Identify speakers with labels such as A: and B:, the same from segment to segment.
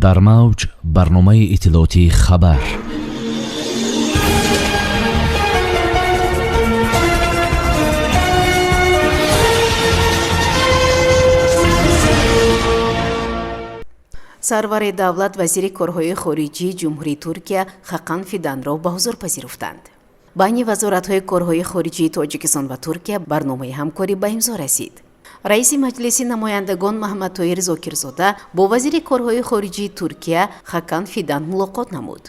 A: در موج برنامه اطلاعاتی خبر.
B: سرور دولت وزیر کارهای خارجی جمهوری ترکیه خاقان فیدان را به حضور پذیرفتند. بین وزارت‌های کارهای خارجی تاجیکستان و ترکیه برنامه همکاری به امضا رسید. رئیس مجلس نمایندگان محمد طاهر زاکرزاده با وزیر کارهای خارجی ترکیه خاقان فیدان ملاقات نمود.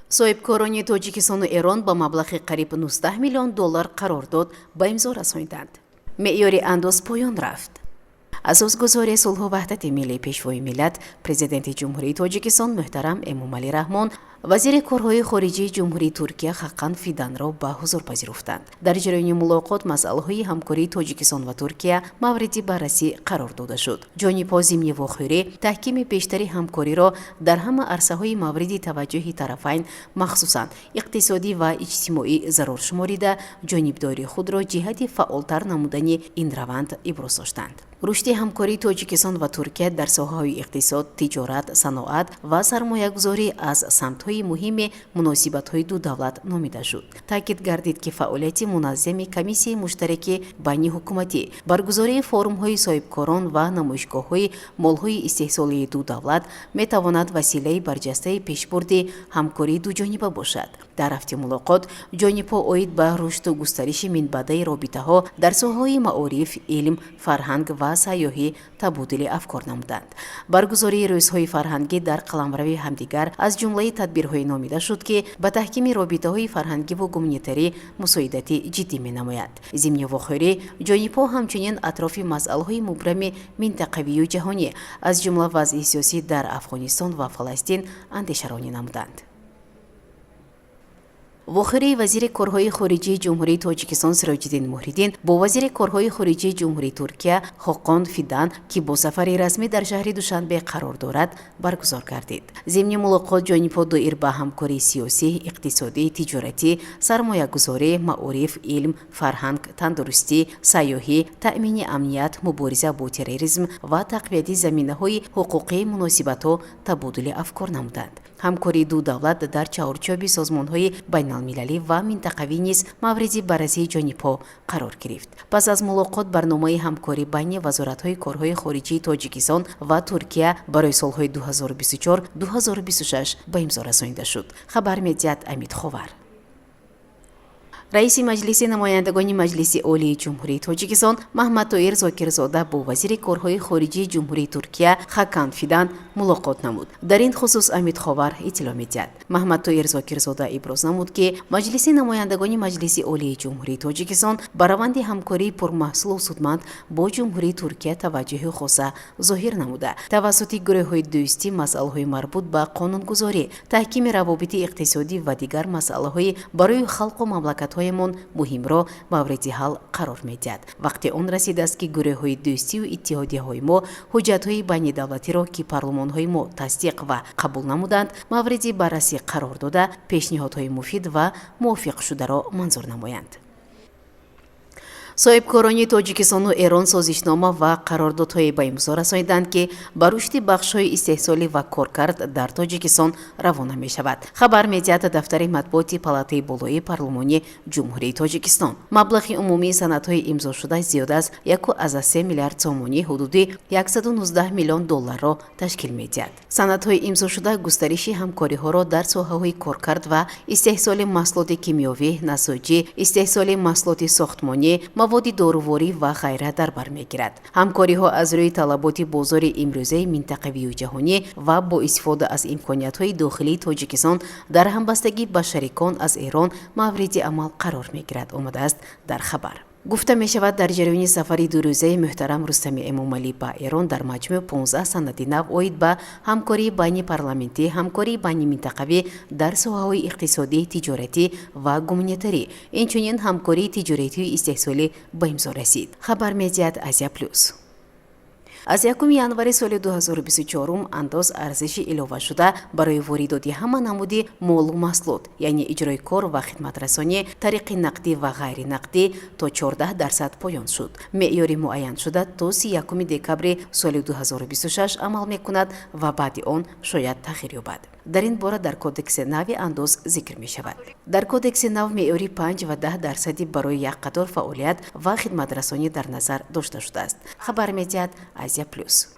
B: صاحبکاران تاجیکستان و ایران با مبلغ قریب 19 میلیون دلار قرارداد به امضا رساندند. معیار انداز پایان رفت. اساسگذار صلح و وحدت ملی پیشوای ملت پرزیدنت جمهوری تاجیکستان محترم امومالی رحمان وزیر کارهای خارجی جمهوری ترکیه خاقان فیدان را به حضور پذیرفتند. در جریان ملاقات مسائل همکاری تاجیکستان و ترکیه مورد بررسی قرار داده شد. جانب زمینی واخیری تحکیم بیشتری همکاری را در همه عرصه‌های مورد توجه طرفین مخصوصاً اقتصادی و اجتماعی ضرور شماریده جانبداری خود را جهت فعالتر نمودن این روند ابراز داشتند. رشد همکاری تاجیکستان و ترکیه در ساحه‌های اقتصاد، تجارت، صنعت و سرمایه‌گذاری از سمت‌های مهم مناسبت‌های دو دولت نامیده شد. تاکید گردید که فعالیت منظم کمیسیون مشترک بین حکومتی، برگزاری فورum‌های صاحبکاران و نمایشگاه‌های مال‌های استحصالی دو دولت می‌تواند وسیله برجسته پیشبرد همکاری دو جانبه باشد. در هفته ملاقات جانب‌ها اوید به رشد و گسترش منبع رابطه‌ها در ساحه‌های معارف، علم، فرهنگ و سیاحی تبادل افکار نمودند. برگزاری روزهای فرهنگی در قلمرو همدیگر از جمله تدبیرهای نامیده شد که به تحکیم رابطه‌های فرهنگی و گومنیتری مساعدت جدی می‌نماید. ضمن واخیری جانب‌ها همچنین اطراف مسائل‌های مبرم منطقوی و جهانی از جمله وضع سیاسی در افغانستان و فلسطین اندیشه‌رانی نمودند. واخیری وزیر کارهای خارجی جمهوری تاجیکستان سراج‌الدین محردین با وزیر کارهای خارجی جمهوری ترکیه خاقان فیدان که با سفر رسمی در شهر دوشنبه قرار دارد برگزار گردید. ضمن ملاقات جانب‌ها دایر به همکاری سیاسی، اقتصادی، تجارتی، سرمایه‌گذاری، معارف، علم، فرهنگ، تندرستی، سیاحی، تأمین امنیت، مبارزه با تروریسم و تقویت زمینه‌های حقوقی مناسبت‌ها تبادل افکار نمودند. همکاری دو دولت در چارچوب سازمان‌های بین‌المللی و منطقوی نیز مورد بررسی جانب‌ها قرار گرفت. پس از ملاقات برنامه همکاری بین وزارت‌های کارهای خارجی تاجیکستان و ترکیه برای سال‌های 2024-2026 به امضا رسانیده شد. خبر می‌دهد امید خاور. رئیس مجلس نمایندگان مجلس عالی جمهوری تاجیکستان محمد طاهر زاکرزاده با وزیر کارهای خارجی جمهوری ترکیه خاقان فیدان ملاقات نمود. در این خصوص امید خاور اطلاع می‌دهد. محمد طاهر زاکرزاده ابراز نمود که مجلس نمایندگان مجلس عالی جمهوری تاجیکستان به روند همکاری پرمحصول و سودمند با جمهوری ترکیه توجه خاص ظاهر نموده. توسط گروه‌های دوستی مسائل‌های مربوط به قانونگذاری، تحکیم روابط اقتصادی و دیگر مسائل‌های برای خلق و مملکت‌های مهم را مورد حل قرار می‌دهد. وقتی آن رسیده است که گروه‌های دوستی و اتحادیه‌های ما حجت‌های بین دولتی را که پارلمان‌های ما تصدیق و قبول نمودند مورد بررسی قرار داده پیشنهادهای مفید و موافق شده را منظور نمایند. صاحبکاران تاجیکستان و ایران سازشنامه و قراردادهای به امضا رسانیدند که به رشد بخش‌های استحصالی و کارکرد در تاجیکستان روانه می‌شود. خبر می‌دهد دفتر مطبوعات پالاتای بالای پارلمانی جمهوری تاجیکستان مبلغ عمومی سندهای امضا شده زیاده از 1.3 میلیارد سومانی حدود 119 میلیون دلار را تشکیل می‌دهد. سندهای امضا شده گسترش همکاری‌ها را در ساحه‌های کارکرد و استحصال محصولات کیمیاوی، نساجی، استحصال محصولات ساختمانی، مواد دارویی و غیره در بر می‌گیرد. همکاری‌ها از روی طلبات بازار امروزه منطقوی و جهانی و با استفاده از امکانیت‌های داخلی تاجیکستان در همبستگی با شریکان از ایران مورد عمل قرار می‌گیرد آمده است در خبر. گفته می شود در جریان سفری دو روزه محترم رستم امومالی با ایران در مجموع 15 سند نو اوید به همکاری بین پارلمانتی، همکاری بین منطقوی در ساحه‌های اقتصادی، تجارتی و گومنیتری، اینچنین همکاری تجارتی و استحصالی به امضا رسید. خبر می‌دهد آسیا پلوس. аз 1 январи соли 2024 андоз арзиши иловашуда барои воридоди ҳама намуди молу маҳсулот яъне иҷрои кор ва хидматрасонӣ тариқи нақдӣ ва ғайринақдӣ то 14% поён шуд. меъёри муайян шуда то 31 декабри соли 2026 амал мекунад ва баъди он шояд тағйир ёбад. дар ин бора дар кодекси нави андоз зикр мешавад. дар кодекси нав меъёри 5 ва 10% барои як қатор фаъолият ва хидматрасонӣ дар назар дошта шудааст. хабар медиҳад Азия Плюс.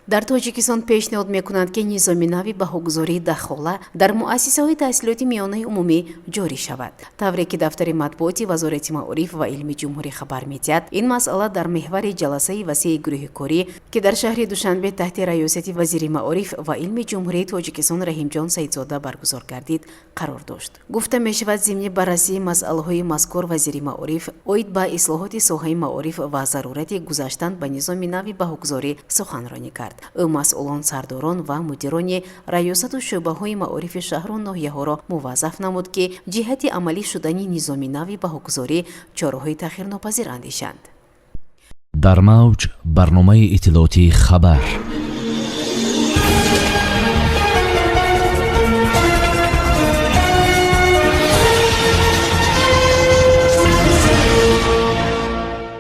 B: дар тоҷикистон пешниҳод мекунанд ки низоми нави баҳогузории дахола дар муассисаҳои таҳсилоти миёнаи умумӣ ҷорӣ шавад. тавре ки дафтари матбуоти вазорати маориф ва илми ҷумҳурӣ хабар медиҳад, ин масъала дар меҳвари ҷаласаи васеи гурӯҳи корӣ ки дар шаҳри душанбе таҳти раёсати вазири маориф ва илми ҷумҳурии тоҷикистон раҳимҷон саидзода баргузор гардид қарор дошт. гуфта мешавад зимни баррасии масъалаҳои мазкур вазири маориф оид ба ислоҳоти соҳаи маориф ва зарурати гузаштан ба низоми нави баҳогузорӣ суханронӣ кард. ӯ масъулон, сардорон ва мудирони раёсату шӯъбаҳои маорифи шаҳру ноҳияҳоро муваззаф намуд ки ҷиҳати амалӣ шудани низоми нави баҳогузорӣ чораҳои тағйирнопазир андешанд.
A: дар мавҷ барномаи иттилооти хабар.